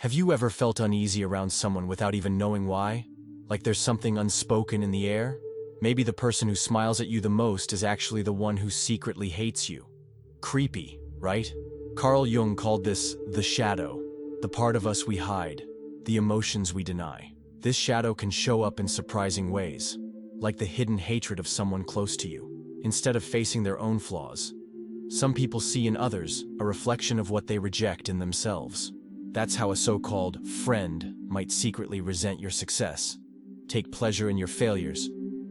Have you ever felt uneasy around someone without even knowing why? Like there's something unspoken in the air? Maybe the person who smiles at you the most is actually the one who secretly hates you. Creepy, right? Carl Jung called this the shadow, the part of us we hide, the emotions we deny. This shadow can show up in surprising ways, like the hidden hatred of someone close to you. Instead of facing their own flaws, some people see in others a reflection of what they reject in themselves. That's how a so-called friend might secretly resent your success, take pleasure in your failures,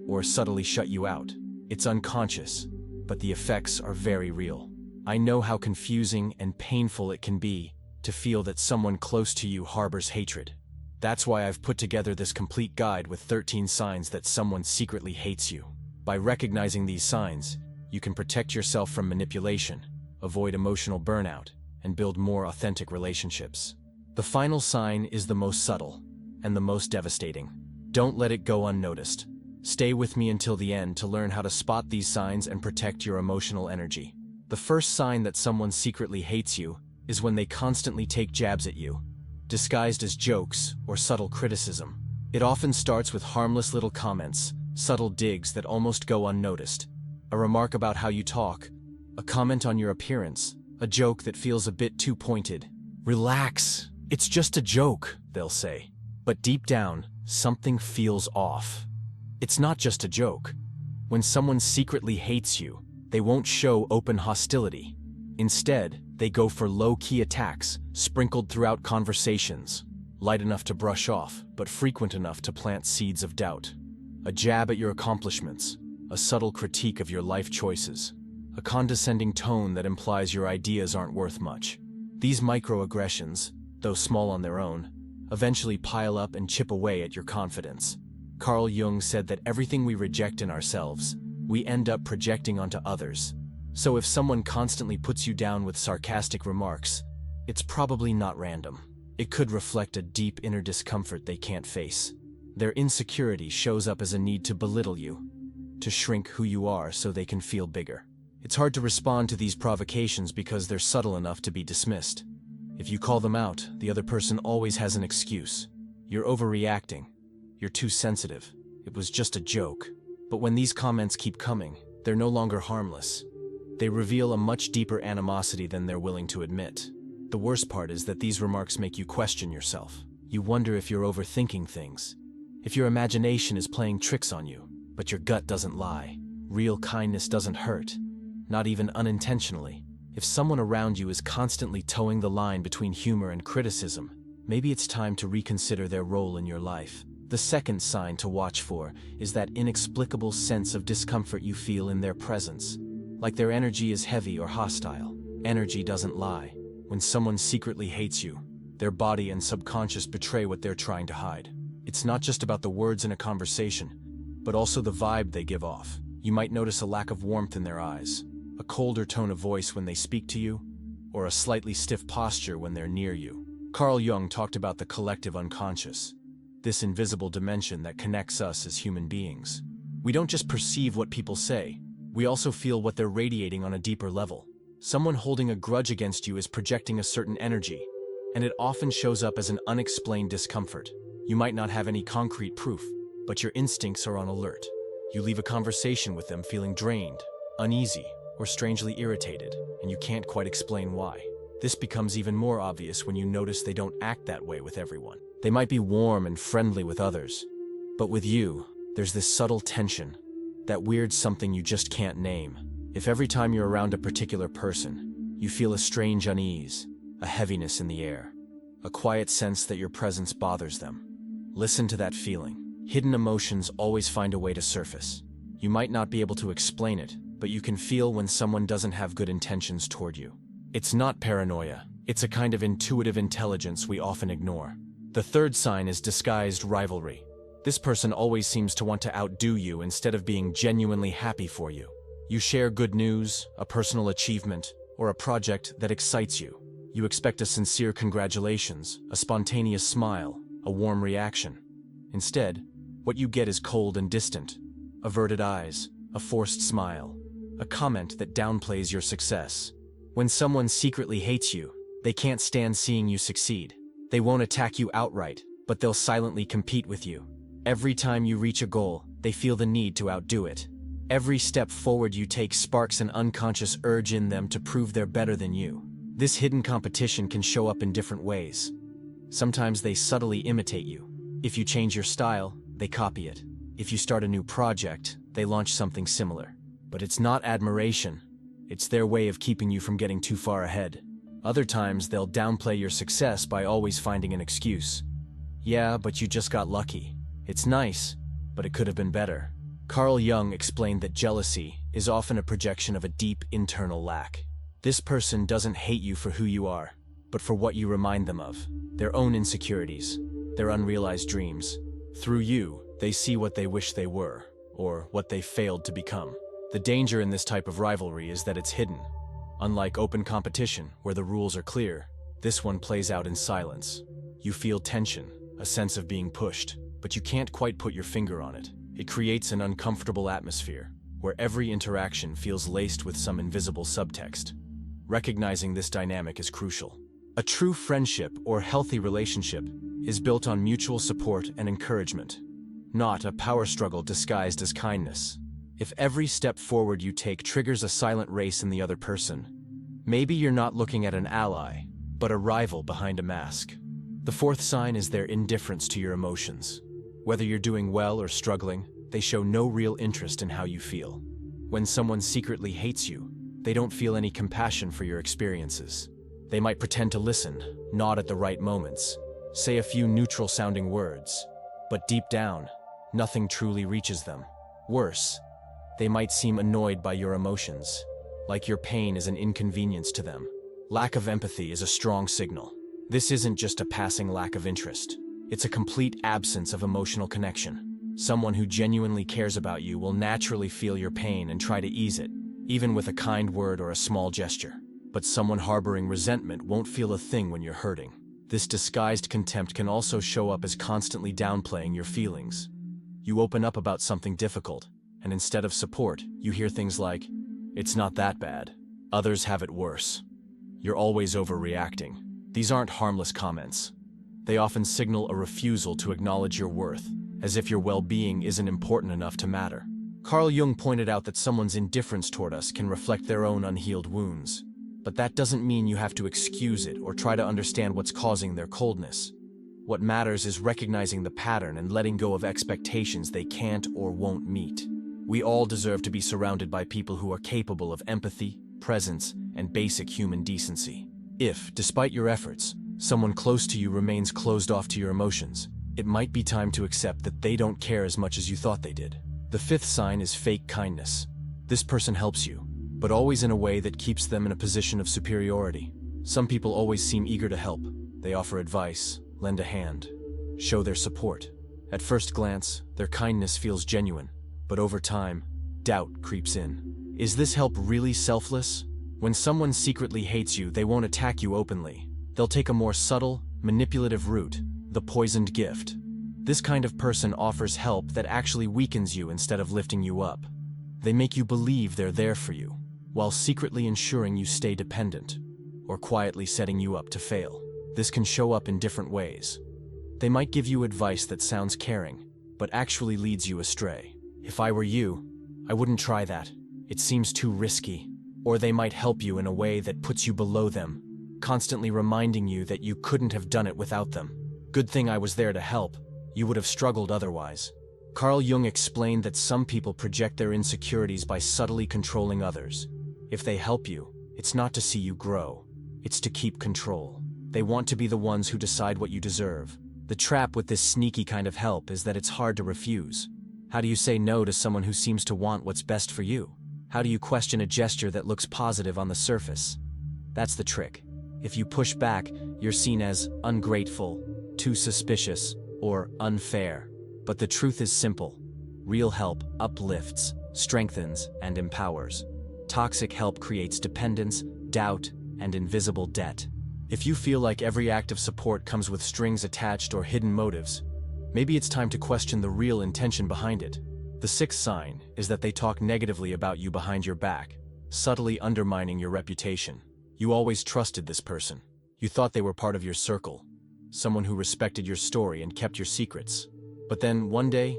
or subtly shut you out. It's unconscious, but the effects are very real. I know how confusing and painful it can be to feel that someone close to you harbors hatred. That's why I've put together this complete guide with 13 signs that someone secretly hates you. By recognizing these signs, you can protect yourself from manipulation, avoid emotional burnout, and build more authentic relationships. The final sign is the most subtle and the most devastating. Don't let it go unnoticed. Stay with me until the end to learn how to spot these signs and protect your emotional energy. The first sign that someone secretly hates you is when they constantly take jabs at you, disguised as jokes or subtle criticism. It often starts with harmless little comments, subtle digs that almost go unnoticed. A remark about how you talk, a comment on your appearance, a joke that feels a bit too pointed. Relax, it's just a joke, they'll say. But deep down, something feels off. It's not just a joke. When someone secretly hates you, they won't show open hostility. Instead, they go for low-key attacks, sprinkled throughout conversations, light enough to brush off, but frequent enough to plant seeds of doubt. A jab at your accomplishments, a subtle critique of your life choices, a condescending tone that implies your ideas aren't worth much. These microaggressions, though small on their own, eventually pile up and chip away at your confidence. Carl Jung said that everything we reject in ourselves, we end up projecting onto others. So if someone constantly puts you down with sarcastic remarks, it's probably not random. It could reflect a deep inner discomfort they can't face. Their insecurity shows up as a need to belittle you, to shrink who you are so they can feel bigger. It's hard to respond to these provocations because they're subtle enough to be dismissed. If you call them out, the other person always has an excuse. You're overreacting. You're too sensitive. It was just a joke. But when these comments keep coming, they're no longer harmless. They reveal a much deeper animosity than they're willing to admit. The worst part is that these remarks make you question yourself. You wonder if you're overthinking things, if your imagination is playing tricks on you. But your gut doesn't lie. Real kindness doesn't hurt, not even unintentionally. If someone around you is constantly towing the line between humor and criticism, maybe it's time to reconsider their role in your life. The second sign to watch for is that inexplicable sense of discomfort you feel in their presence, like their energy is heavy or hostile. Energy doesn't lie. When someone secretly hates you, their body and subconscious betray what they're trying to hide. It's not just about the words in a conversation, but also the vibe they give off. You might notice a lack of warmth in their eyes, a colder tone of voice when they speak to you, or a slightly stiff posture when they're near you. Carl Jung talked about the collective unconscious, this invisible dimension that connects us as human beings. We don't just perceive what people say, we also feel what they're radiating on a deeper level. Someone holding a grudge against you is projecting a certain energy, and it often shows up as an unexplained discomfort. You might not have any concrete proof, but your instincts are on alert. You leave a conversation with them feeling drained, uneasy, or strangely irritated, and you can't quite explain why. This becomes even more obvious when you notice they don't act that way with everyone. They might be warm and friendly with others, but with you, there's this subtle tension, that weird something you just can't name. If every time you're around a particular person, you feel a strange unease, a heaviness in the air, a quiet sense that your presence bothers them, listen to that feeling. Hidden emotions always find a way to surface. You might not be able to explain it, but you can feel when someone doesn't have good intentions toward you. It's not paranoia. It's a kind of intuitive intelligence we often ignore. The third sign is disguised rivalry. This person always seems to want to outdo you instead of being genuinely happy for you. You share good news, a personal achievement, or a project that excites you. You expect a sincere congratulations, a spontaneous smile, a warm reaction. Instead, what you get is cold and distant, averted eyes, a forced smile, a comment that downplays your success. When someone secretly hates you, they can't stand seeing you succeed. They won't attack you outright, but they'll silently compete with you. Every time you reach a goal, they feel the need to outdo it. Every step forward you take sparks an unconscious urge in them to prove they're better than you. This hidden competition can show up in different ways. Sometimes they subtly imitate you. If you change your style, they copy it. If you start a new project, they launch something similar. But it's not admiration. It's their way of keeping you from getting too far ahead. Other times, they'll downplay your success by always finding an excuse. Yeah, but you just got lucky. It's nice, but it could have been better. Carl Jung explained that jealousy is often a projection of a deep internal lack. This person doesn't hate you for who you are, but for what you remind them of. Their own insecurities, their unrealized dreams. Through you, they see what they wish they were, or what they failed to become. The danger in this type of rivalry is that it's hidden. Unlike open competition, where the rules are clear, this one plays out in silence. You feel tension, a sense of being pushed, but you can't quite put your finger on it. It creates an uncomfortable atmosphere, where every interaction feels laced with some invisible subtext. Recognizing this dynamic is crucial. A true friendship or healthy relationship is built on mutual support and encouragement, not a power struggle disguised as kindness. If every step forward you take triggers a silent race in the other person, maybe you're not looking at an ally, but a rival behind a mask. The fourth sign is their indifference to your emotions. Whether you're doing well or struggling, they show no real interest in how you feel. When someone secretly hates you, they don't feel any compassion for your experiences. They might pretend to listen, nod at the right moments, say a few neutral-sounding words, but deep down, nothing truly reaches them. Worse, they might seem annoyed by your emotions, like your pain is an inconvenience to them. Lack of empathy is a strong signal. This isn't just a passing lack of interest. It's a complete absence of emotional connection. Someone who genuinely cares about you will naturally feel your pain and try to ease it, even with a kind word or a small gesture. But someone harboring resentment won't feel a thing when you're hurting. This disguised contempt can also show up as constantly downplaying your feelings. You open up about something difficult, and instead of support, you hear things like, "It's not that bad. Others have it worse. You're always overreacting." These aren't harmless comments. They often signal a refusal to acknowledge your worth, as if your well-being isn't important enough to matter. Carl Jung pointed out that someone's indifference toward us can reflect their own unhealed wounds. But that doesn't mean you have to excuse it or try to understand what's causing their coldness. What matters is recognizing the pattern and letting go of expectations they can't or won't meet. We all deserve to be surrounded by people who are capable of empathy, presence, and basic human decency. If, despite your efforts, someone close to you remains closed off to your emotions, it might be time to accept that they don't care as much as you thought they did. The fifth sign is fake kindness. This person helps you, but always in a way that keeps them in a position of superiority. Some people always seem eager to help. They offer advice, lend a hand, show their support. At first glance, their kindness feels genuine, but over time, doubt creeps in. Is this help really selfless? When someone secretly hates you, they won't attack you openly. They'll take a more subtle, manipulative route, the poisoned gift. This kind of person offers help that actually weakens you instead of lifting you up. They make you believe they're there for you, while secretly ensuring you stay dependent, or quietly setting you up to fail. This can show up in different ways. They might give you advice that sounds caring, but actually leads you astray. If I were you, I wouldn't try that. It seems too risky. Or they might help you in a way that puts you below them, constantly reminding you that you couldn't have done it without them. Good thing I was there to help. You would have struggled otherwise. Carl Jung explained that some people project their insecurities by subtly controlling others. If they help you, it's not to see you grow. It's to keep control. They want to be the ones who decide what you deserve. The trap with this sneaky kind of help is that it's hard to refuse. How do you say no to someone who seems to want what's best for you? How do you question a gesture that looks positive on the surface? That's the trick. If you push back, you're seen as ungrateful, too suspicious, or unfair. But the truth is simple. Real help uplifts, strengthens, and empowers. Toxic help creates dependence, doubt, and invisible debt. If you feel like every act of support comes with strings attached or hidden motives, maybe it's time to question the real intention behind it. The sixth sign is that they talk negatively about you behind your back, subtly undermining your reputation. You always trusted this person. You thought they were part of your circle. someone who respected your story and kept your secrets. But then, one day,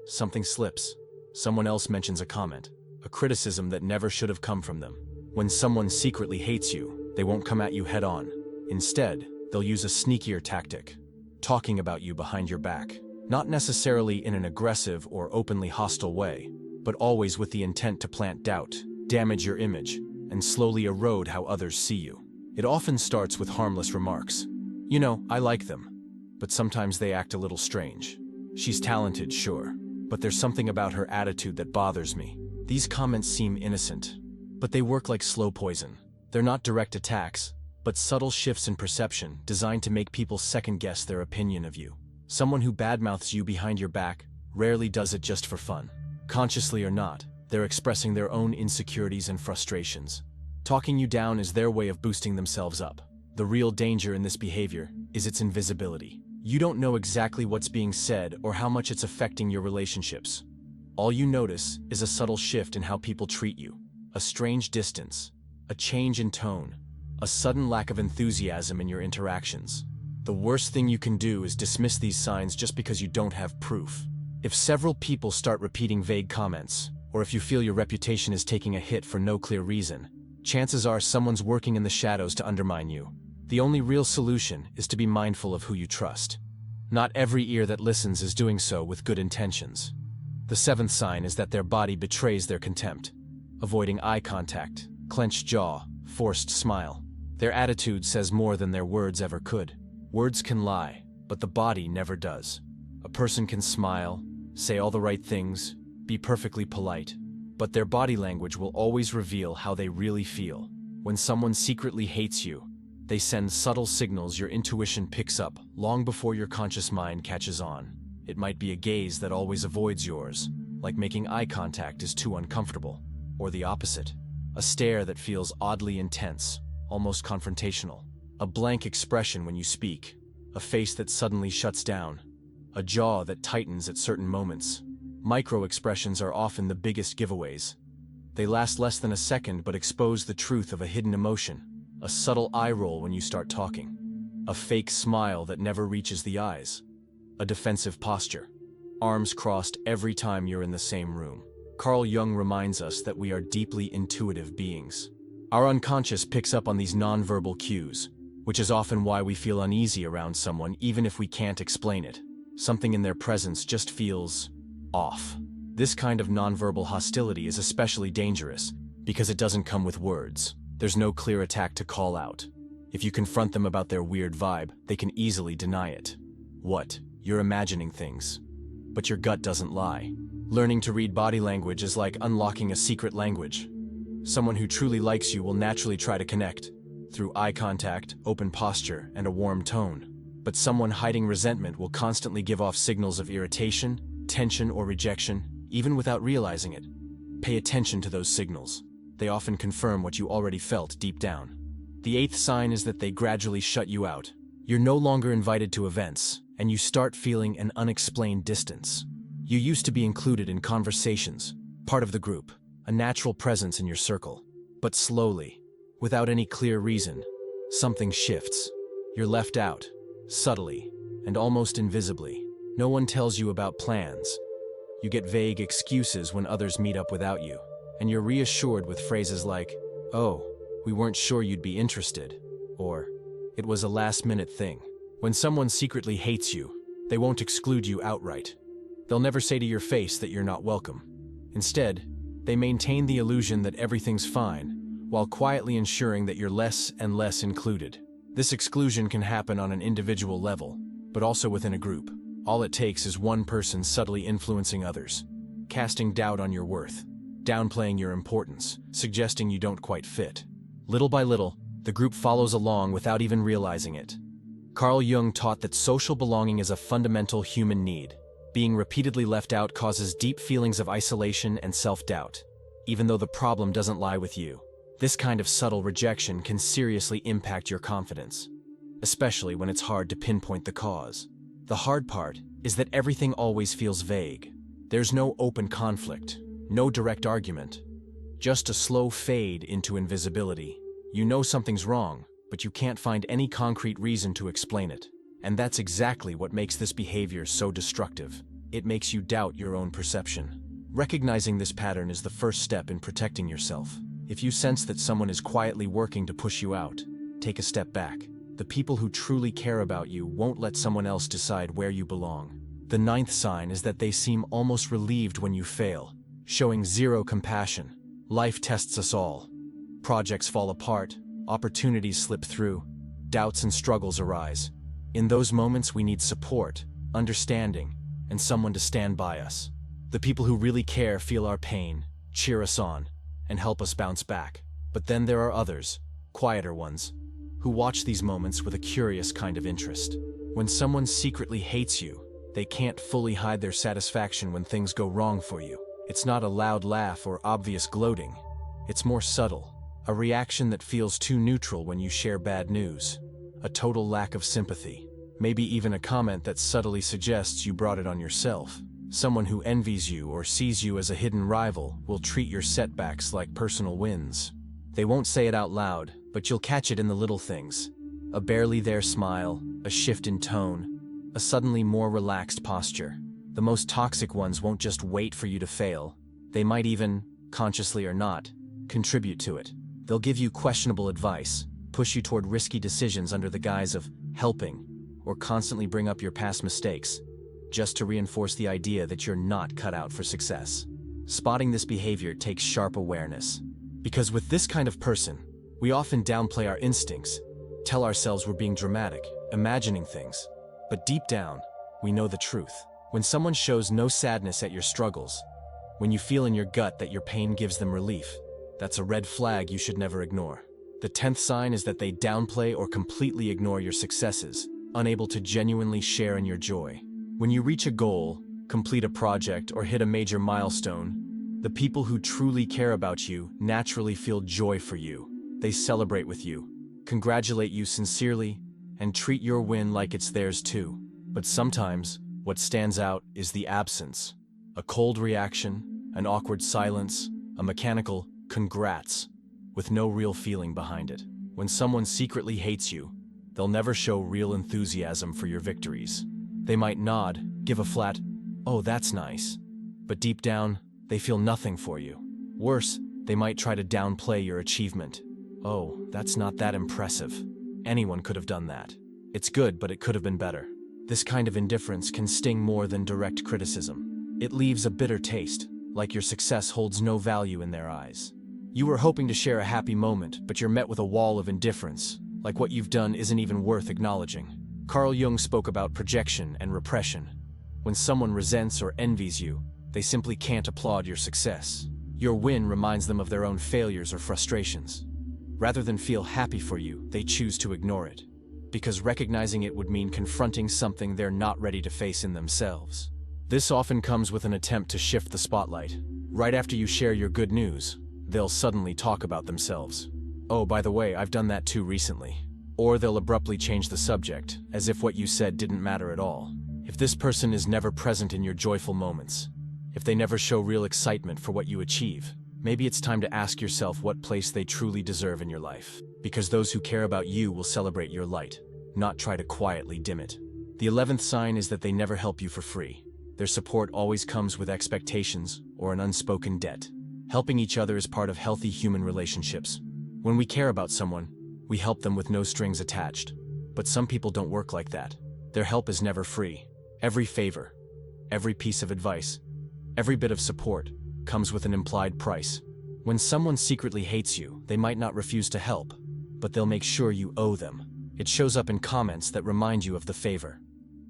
something slips. Someone else mentions a comment, a criticism that never should have come from them. When someone secretly hates you, they won't come at you head-on. Instead, they'll use a sneakier tactic, talking about you behind your back. Not necessarily in an aggressive or openly hostile way, but always with the intent to plant doubt, damage your image, and slowly erode how others see you. It often starts with harmless remarks. You know, I like them, but sometimes they act a little strange. She's talented, sure, but there's something about her attitude that bothers me. These comments seem innocent, but they work like slow poison. They're not direct attacks, but subtle shifts in perception designed to make people second-guess their opinion of you. Someone who badmouths you behind your back rarely does it just for fun. Consciously or not, they're expressing their own insecurities and frustrations. Talking you down is their way of boosting themselves up. The real danger in this behavior is its invisibility. You don't know exactly what's being said or how much it's affecting your relationships. All you notice is a subtle shift in how people treat you, a strange distance, a change in tone, a sudden lack of enthusiasm in your interactions. The worst thing you can do is dismiss these signs just because you don't have proof. If several people start repeating vague comments, or if you feel your reputation is taking a hit for no clear reason, chances are someone's working in the shadows to undermine you. The only real solution is to be mindful of who you trust. Not every ear that listens is doing so with good intentions. The seventh sign is that their body betrays their contempt. Avoiding eye contact, clenched jaw, forced smile. Their attitude says more than their words ever could. Words can lie, but the body never does. A person can smile, say all the right things, be perfectly polite, but their body language will always reveal how they really feel. When someone secretly hates you, they send subtle signals your intuition picks up long before your conscious mind catches on. It might be a gaze that always avoids yours, like making eye contact is too uncomfortable, or the opposite, a stare that feels oddly intense, almost confrontational, a blank expression when you speak, a face that suddenly shuts down, a jaw that tightens at certain moments. Microaggressions are often the biggest giveaways. They last less than a second but expose the truth of a hidden emotion, a subtle eye roll when you start talking, a fake smile that never reaches the eyes, a defensive posture, arms crossed every time you're in the same room. Carl Jung reminds us that we are deeply intuitive beings. Our unconscious picks up on these nonverbal cues, which is often why we feel uneasy around someone even if we can't explain it. Something in their presence just feels off. This kind of nonverbal hostility is especially dangerous because it doesn't come with words. There's no clear attack to call out. If you confront them about their weird vibe, they can easily deny it. What? You're imagining things. But your gut doesn't lie. Learning to read body language is like unlocking a secret language. Someone who truly likes you will naturally try to connect, through eye contact, open posture, and a warm tone. But someone hiding resentment will constantly give off signals of irritation, tension, or rejection, even without realizing it. Pay attention to those signals. They often confirm what you already felt deep down. The eighth sign is that they gradually shut you out. You're no longer invited to events, and you start feeling an unexplained distance. You used to be included in conversations, part of the group, a natural presence in your circle. But slowly, without any clear reason, something shifts. You're left out, subtly, and almost invisibly. No one tells you about plans. You get vague excuses when others meet up without you, and you're reassured with phrases like, "Oh, we weren't sure you'd be interested," or "It was a last-minute thing." When someone secretly hates you, they won't exclude you outright. They'll never say to your face that you're not welcome. Instead, they maintain the illusion that everything's fine, while quietly ensuring that you're less and less included. This exclusion can happen on an individual level, but also within a group. All it takes is one person subtly influencing others, casting doubt on your worth, downplaying your importance, suggesting you don't quite fit. Little by little, the group follows along without even realizing it. Carl Jung taught that social belonging is a fundamental human need. Being repeatedly left out causes deep feelings of isolation and self-doubt, even though the problem doesn't lie with you. This kind of subtle rejection can seriously impact your confidence, especially when it's hard to pinpoint the cause. The hard part is that everything always feels vague. There's no open conflict, no direct argument, just a slow fade into invisibility. You know something's wrong, but you can't find any concrete reason to explain it. And that's exactly what makes this behavior so destructive. It makes you doubt your own perception. Recognizing this pattern is the first step in protecting yourself. If you sense that someone is quietly working to push you out, take a step back. The people who truly care about you won't let someone else decide where you belong. The ninth sign is that they seem almost relieved when you fail, showing zero compassion. Life tests us all. Projects fall apart, opportunities slip through, doubts and struggles arise. In those moments, we need support, understanding, and someone to stand by us. The people who really care feel our pain, cheer us on, and help us bounce back. But then there are others, quieter ones, who watch these moments with a curious kind of interest. When someone secretly hates you, they can't fully hide their satisfaction when things go wrong for you. It's not a loud laugh or obvious gloating. It's more subtle, a reaction that feels too neutral when you share bad news, a total lack of sympathy, maybe even a comment that subtly suggests you brought it on yourself. Someone who envies you or sees you as a hidden rival will treat your setbacks like personal wins. They won't say it out loud, but you'll catch it in the little things. A barely there smile, a shift in tone, a suddenly more relaxed posture. The most toxic ones won't just wait for you to fail. They might even, consciously or not, contribute to it. They'll give you questionable advice, push you toward risky decisions under the guise of helping, or constantly bring up your past mistakes, just to reinforce the idea that you're not cut out for success. Spotting this behavior takes sharp awareness. Because with this kind of person, we often downplay our instincts, tell ourselves we're being dramatic, imagining things. But deep down, we know the truth. When someone shows no sadness at your struggles, when you feel in your gut that your pain gives them relief, that's a red flag you should never ignore. The 10th sign is that they downplay or completely ignore your successes, unable to genuinely share in your joy. When you reach a goal, complete a project, or hit a major milestone, the people who truly care about you naturally feel joy for you. They celebrate with you, congratulate you sincerely, and treat your win like it's theirs too. But sometimes, what stands out is the absence. A cold reaction, an awkward silence, a mechanical congrats, with no real feeling behind it. When someone secretly hates you, they'll never show real enthusiasm for your victories. They might nod, give a flat, "Oh, that's nice," but deep down, they feel nothing for you. Worse, they might try to downplay your achievement. "Oh, that's not that impressive. Anyone could have done that. It's good, but it could have been better." This kind of indifference can sting more than direct criticism. It leaves a bitter taste, like your success holds no value in their eyes. You were hoping to share a happy moment, but you're met with a wall of indifference, like what you've done isn't even worth acknowledging. Carl Jung spoke about projection and repression. When someone resents or envies you, they simply can't applaud your success. Your win reminds them of their own failures or frustrations. Rather than feel happy for you, they choose to ignore it, because recognizing it would mean confronting something they're not ready to face in themselves. This often comes with an attempt to shift the spotlight. Right after you share your good news, they'll suddenly talk about themselves. "Oh, by the way, I've done that too recently." Or they'll abruptly change the subject, as if what you said didn't matter at all. If this person is never present in your joyful moments, if they never show real excitement for what you achieve, maybe it's time to ask yourself what place they truly deserve in your life. Because those who care about you will celebrate your light, not try to quietly dim it. The 11th sign is that they never help you for free. Their support always comes with expectations or an unspoken debt. Helping each other is part of healthy human relationships. When we care about someone, we help them with no strings attached. But some people don't work like that. Their help is never free. Every favor, every piece of advice, every bit of support comes with an implied price. When someone secretly hates you, they might not refuse to help, but they'll make sure you owe them. It shows up in comments that remind you of the favor.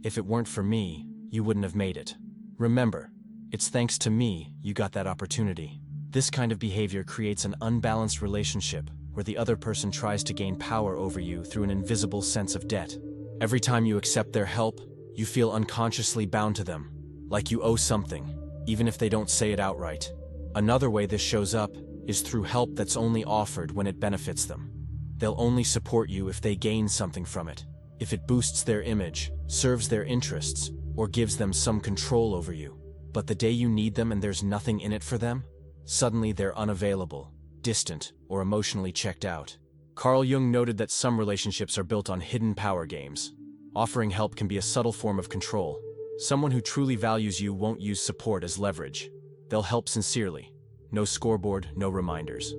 "If it weren't for me, you wouldn't have made it. Remember, it's thanks to me you got that opportunity." This kind of behavior creates an unbalanced relationship where the other person tries to gain power over you through an invisible sense of debt. Every time you accept their help, you feel unconsciously bound to them, like you owe something, even if they don't say it outright. Another way this shows up is through help that's only offered when it benefits them. They'll only support you if they gain something from it, if it boosts their image, serves their interests, or gives them some control over you. But the day you need them and there's nothing in it for them, suddenly they're unavailable, distant, or emotionally checked out. Carl Jung noted that some relationships are built on hidden power games, Offering help can be a subtle form of control. Someone who truly values you won't use support as leverage. They'll help sincerely. No scoreboard, no reminders.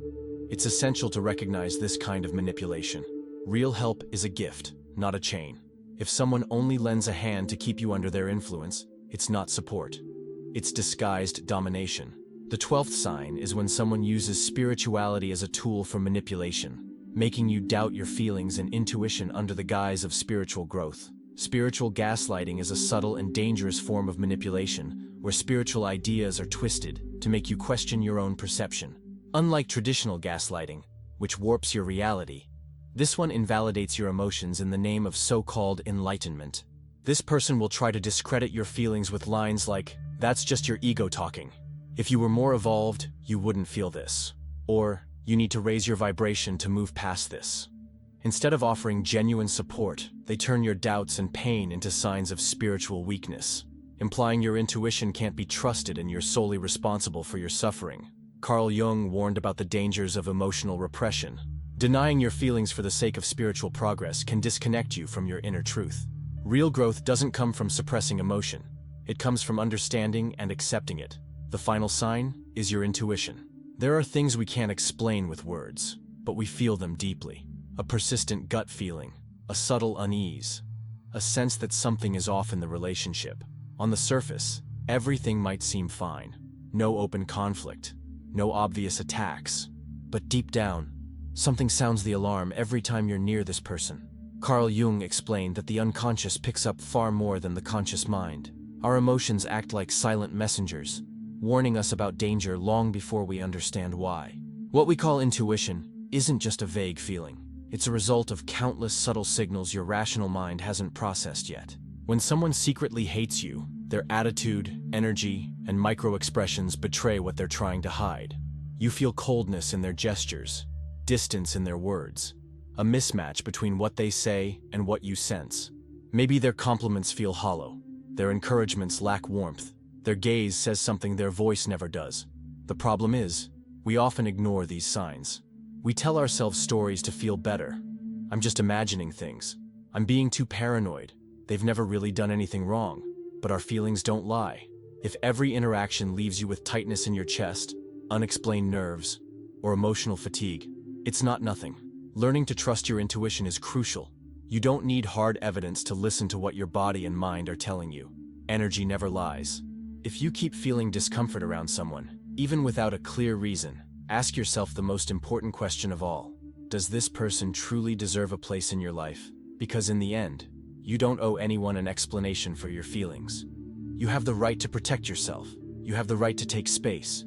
It's essential to recognize this kind of manipulation. Real help is a gift, not a chain. If someone only lends a hand to keep you under their influence, it's not support. It's disguised domination. The 12th sign is when someone uses spirituality as a tool for manipulation, making you doubt your feelings and intuition under the guise of spiritual growth. Spiritual gaslighting is a subtle and dangerous form of manipulation, where spiritual ideas are twisted to make you question your own perception. Unlike traditional gaslighting, which warps your reality, this one invalidates your emotions in the name of so-called enlightenment. This person will try to discredit your feelings with lines like, "That's just your ego talking. If you were more evolved, you wouldn't feel this." Or, "You need to raise your vibration to move past this." Instead of offering genuine support, they turn your doubts and pain into signs of spiritual weakness, implying your intuition can't be trusted and you're solely responsible for your suffering. Carl Jung warned about the dangers of emotional repression. Denying your feelings for the sake of spiritual progress can disconnect you from your inner truth. Real growth doesn't come from suppressing emotion. It comes from understanding and accepting it. The final sign is your intuition. There are things we can't explain with words, but we feel them deeply. A persistent gut feeling, a subtle unease, a sense that something is off in the relationship. On the surface, everything might seem fine. No open conflict, no obvious attacks. But deep down, something sounds the alarm every time you're near this person. Carl Jung explained that the unconscious picks up far more than the conscious mind. Our emotions act like silent messengers, warning us about danger long before we understand why. What we call intuition isn't just a vague feeling. It's a result of countless subtle signals your rational mind hasn't processed yet. When someone secretly hates you, their attitude, energy, and microexpressions betray what they're trying to hide. You feel coldness in their gestures, distance in their words, a mismatch between what they say and what you sense. Maybe their compliments feel hollow, their encouragements lack warmth, their gaze says something their voice never does. The problem is, we often ignore these signs. We tell ourselves stories to feel better. I'm just imagining things. I'm being too paranoid. They've never really done anything wrong. But our feelings don't lie. If every interaction leaves you with tightness in your chest, unexplained nerves, or emotional fatigue, it's not nothing. Learning to trust your intuition is crucial. You don't need hard evidence to listen to what your body and mind are telling you. Energy never lies. If you keep feeling discomfort around someone, even without a clear reason, ask yourself the most important question of all. Does this person truly deserve a place in your life? Because in the end, you don't owe anyone an explanation for your feelings. You have the right to protect yourself. You have the right to take space.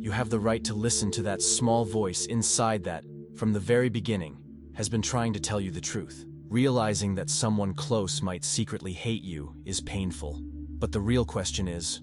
You have the right to listen to that small voice inside that, from the very beginning, has been trying to tell you the truth. Realizing that someone close might secretly hate you is painful. But the real question is,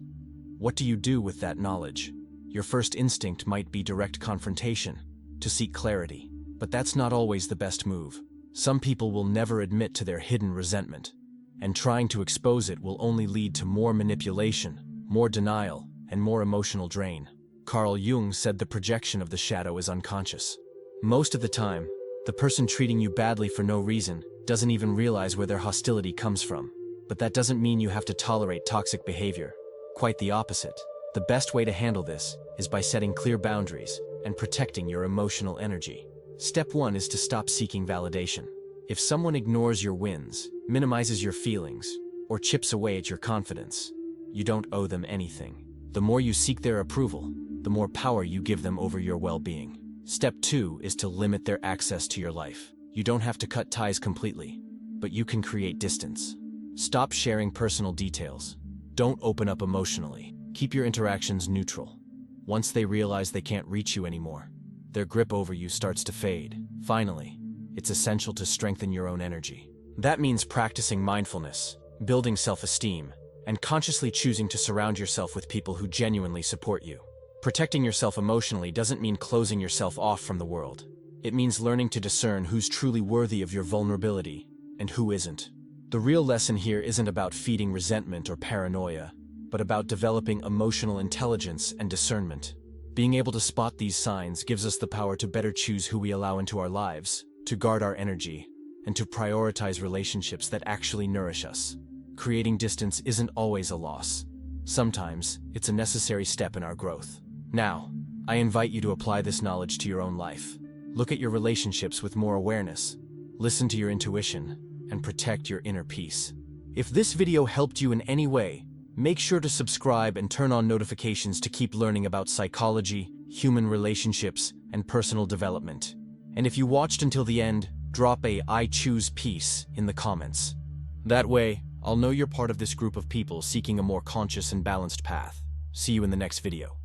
what do you do with that knowledge? Your first instinct might be direct confrontation, to seek clarity. But that's not always the best move. Some people will never admit to their hidden resentment, and trying to expose it will only lead to more manipulation, more denial, and more emotional drain. Carl Jung said the projection of the shadow is unconscious. Most of the time, the person treating you badly for no reason doesn't even realize where their hostility comes from. But that doesn't mean you have to tolerate toxic behavior. Quite the opposite. The best way to handle this is by setting clear boundaries and protecting your emotional energy. Step 1 is to stop seeking validation. If someone ignores your wins, minimizes your feelings, or chips away at your confidence, you don't owe them anything. The more you seek their approval, the more power you give them over your well-being. Step 2 is to limit their access to your life. You don't have to cut ties completely, but you can create distance. Stop sharing personal details. Don't open up emotionally. Keep your interactions neutral. Once they realize they can't reach you anymore, their grip over you starts to fade. Finally, it's essential to strengthen your own energy. That means practicing mindfulness, building self-esteem, and consciously choosing to surround yourself with people who genuinely support you. Protecting yourself emotionally doesn't mean closing yourself off from the world. It means learning to discern who's truly worthy of your vulnerability and who isn't. The real lesson here isn't about feeding resentment or paranoia, but about developing emotional intelligence and discernment. Being able to spot these signs gives us the power to better choose who we allow into our lives, to guard our energy, and to prioritize relationships that actually nourish us. Creating distance isn't always a loss. Sometimes, it's a necessary step in our growth. Now, I invite you to apply this knowledge to your own life. Look at your relationships with more awareness, listen to your intuition, and protect your inner peace. If this video helped you in any way, make sure to subscribe and turn on notifications to keep learning about psychology, human relationships, and personal development. And if you watched until the end, drop a "I choose peace" in the comments. That way, I'll know you're part of this group of people seeking a more conscious and balanced path. See you in the next video.